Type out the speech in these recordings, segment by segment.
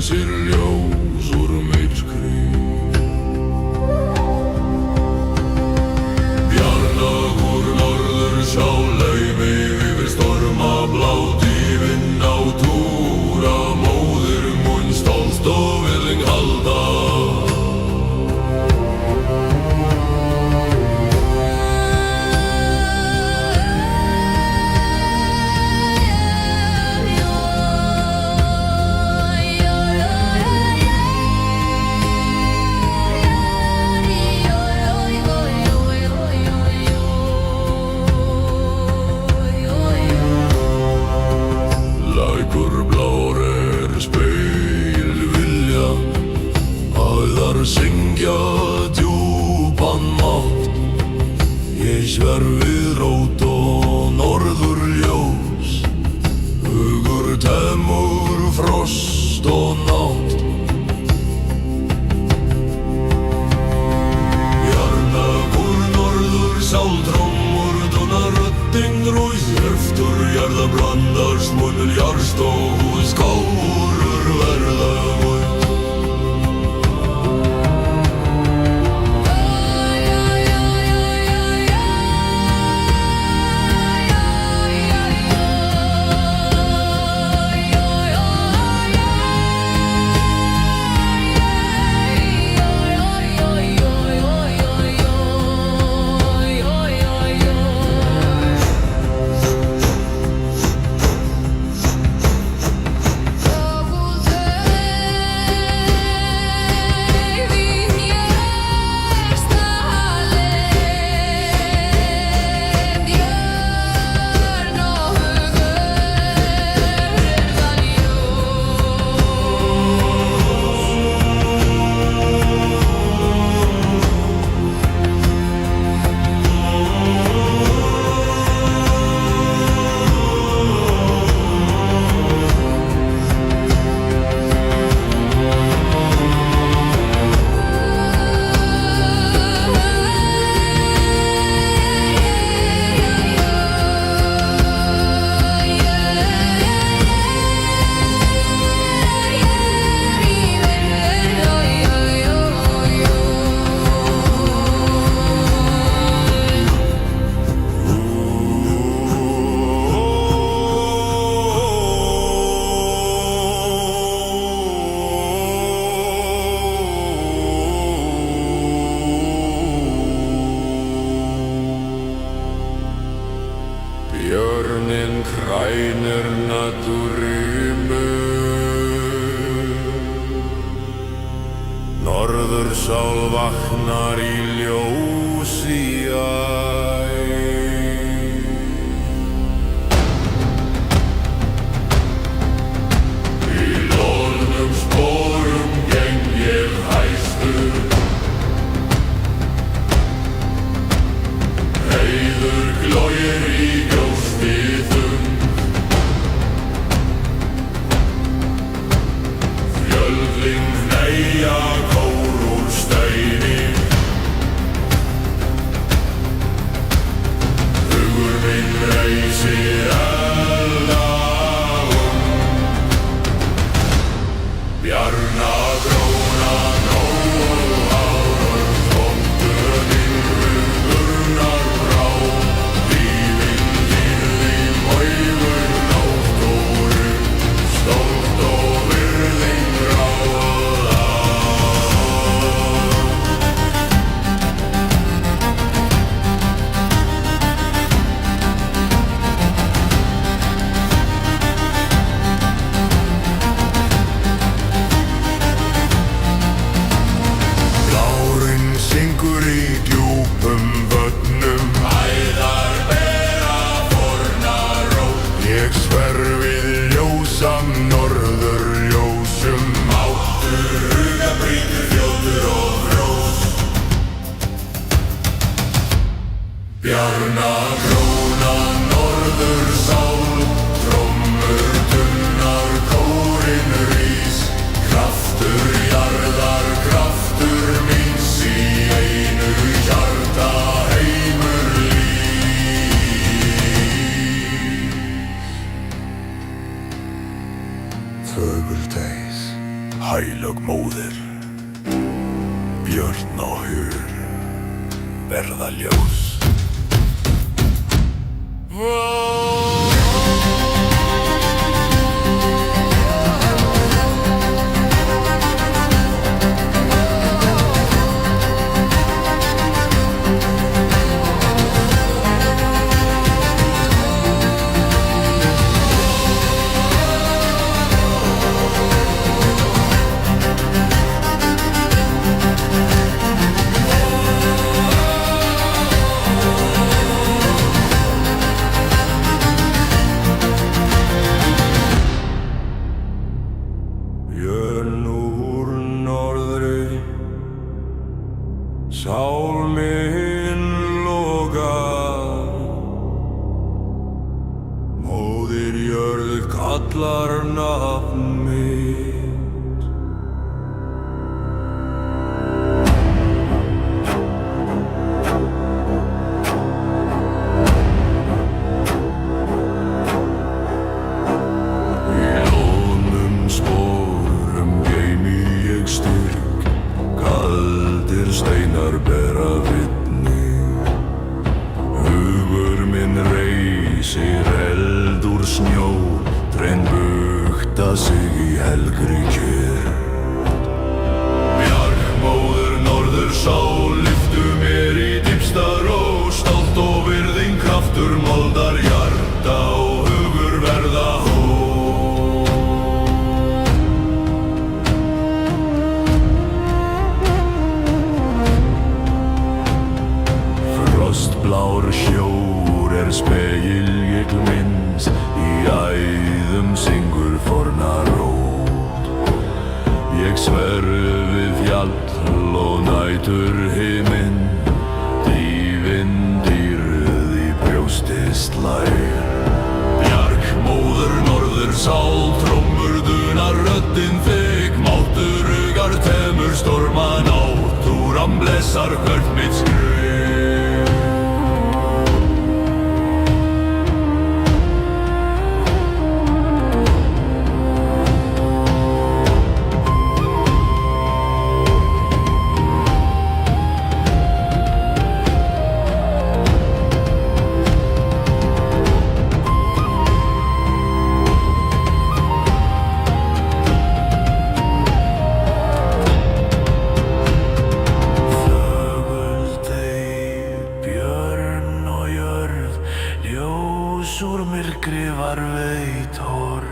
sér ljós úr myrkri. Bjarnagur norður sjá laumi yfir storma blátt í vind á túra móðir mun stolt og virðing halda. Syngja djúpan mátt, ég sver við rót og norðurljós, hugur temur frost og nátt. Bjarnagur norður sál trommur dona rödding rús, eftir jarða blandar smunul jarst og hús kórur verða múl. Björnin krænir natúrrýmu, norðursál vaknar í ljósi æ. Í loðnum sporum geng ég hæstur, heiður glóir í brjósti þund. Fjöldling hneigja kór úr steini, hugur minn reisi elda Bjarna gróna nóg hár, tómtur innrið urnar brá. Stolt og virðing ráða. Heilög móðir, björn og hur, verða ljós. Björn úr norðri, sál mín logar, móðir jörð kallar nafn mitt. Í lónum sporum geymi ég styrk, kaldir steinar bera vitni. Hugur minn reisir eld úr snjó, trén bukta sig í helgri kyrrð. Bjargmóðir norðursál, lyftu mér í dýpsta ró, stolt og virðing kraftur moldar hjarta og hugur verða hó. Frostblár sjór spegilgegl minns, í æðum syngur forna rót. Ég sver við fjall og nætur himinn, dýfinn dýrð í brjósti slær. Bjargmóður norðursál, trommur dunar röddin þig, máttur ugar temur storma náttúran blessar hvert mitt skrif. Úr myrkri var veitor.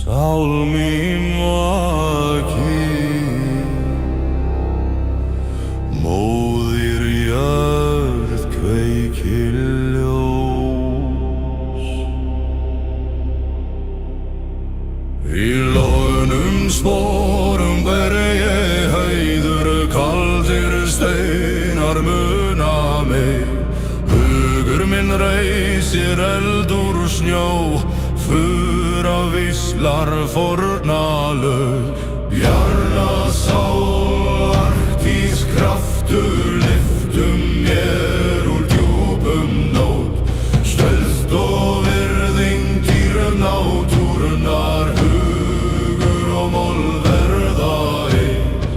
Sál mín vakir, móðir jörð kveikir ljós. Í loðnum sporum ber ég hæður, kaldir steinar muna mig. Hugur minn reisir eld úr snjó, fura víslar fórnalög. Bjarnasál, arktísk kraftur, lyftum mér úr djúpum nót. Stöld og virðing dýr náttúrunnar, hugur og moll verða eitt.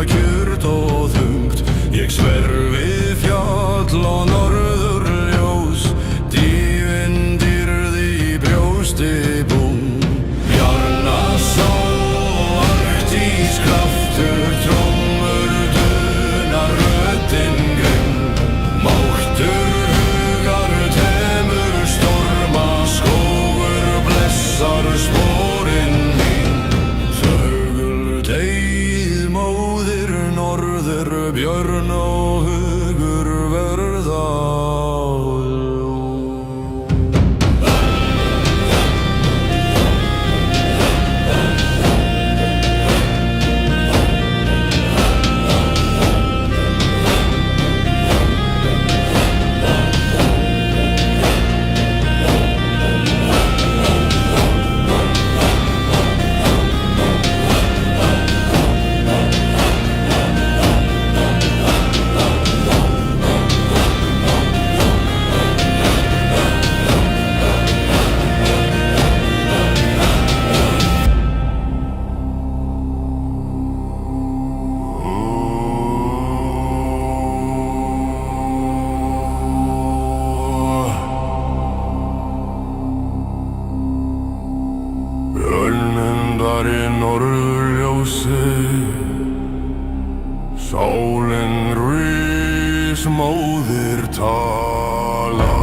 Kjurt og þungt, ég sver við fjall og norðurljós, dýfinn dýrð í brjósti búm. Bjarnasál, arktísk kraftur, trommur dunar björn og hugur verða. Í norðurljósi sólin rís móðir talar.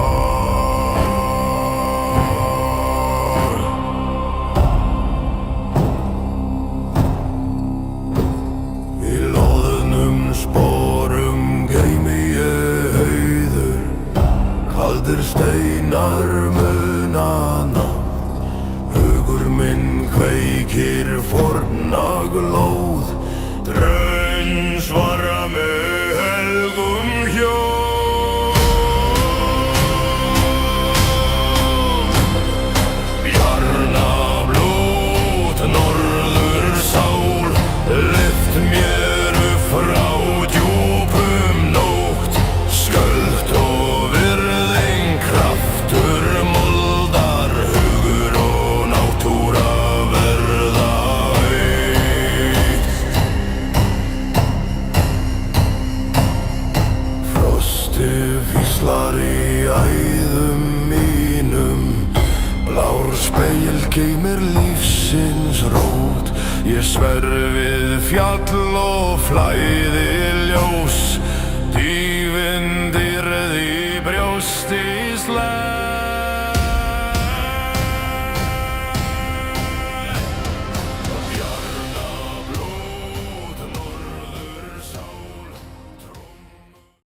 Í loðnum sporum geymi ég auður, kaldir steinar munana. Hugur minn kveikir forna glóð, draun svara með helgum hljóð. Bjarnablót norður sál, lyft mér upp frá djúpum nótt. Skuld og virðing kraftur moldar, hugur og náttúra verða eitt. Frostið hvíslar í æðum mínum, blár spegill geymir lífsins rót. Ég sver við fjall og flæði ljós.